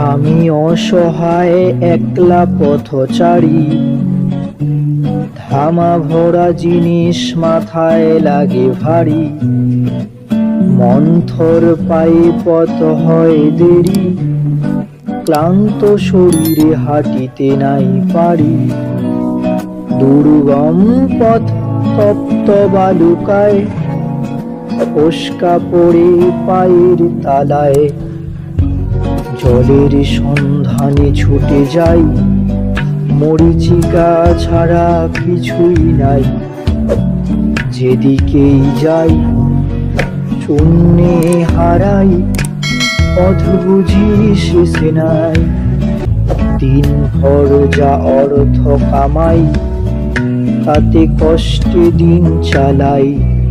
আমি অসহায় একলা পথচারী, ধামা ভরা জিনিস মাথায় লাগে ভারী। মন্থর পায়ে পথ হয় দেরি, ক্লান্ত শরীরে হাঁটিতে নাই পারি। দুর্গম পথ তপ্ত বালুকায়, ফোস্কা পড়ে পায়ের তালায়। জলের সন্ধানে ছুটে যাই, মরীচিকা ছাড়া কিছুই নাই। যেদিকেই যাই শূন্যে হারাই, পথ বুঝি শেষে নাই। দিনভর যা অর্থ কামাই, তাতে কষ্টে দিন চালাই।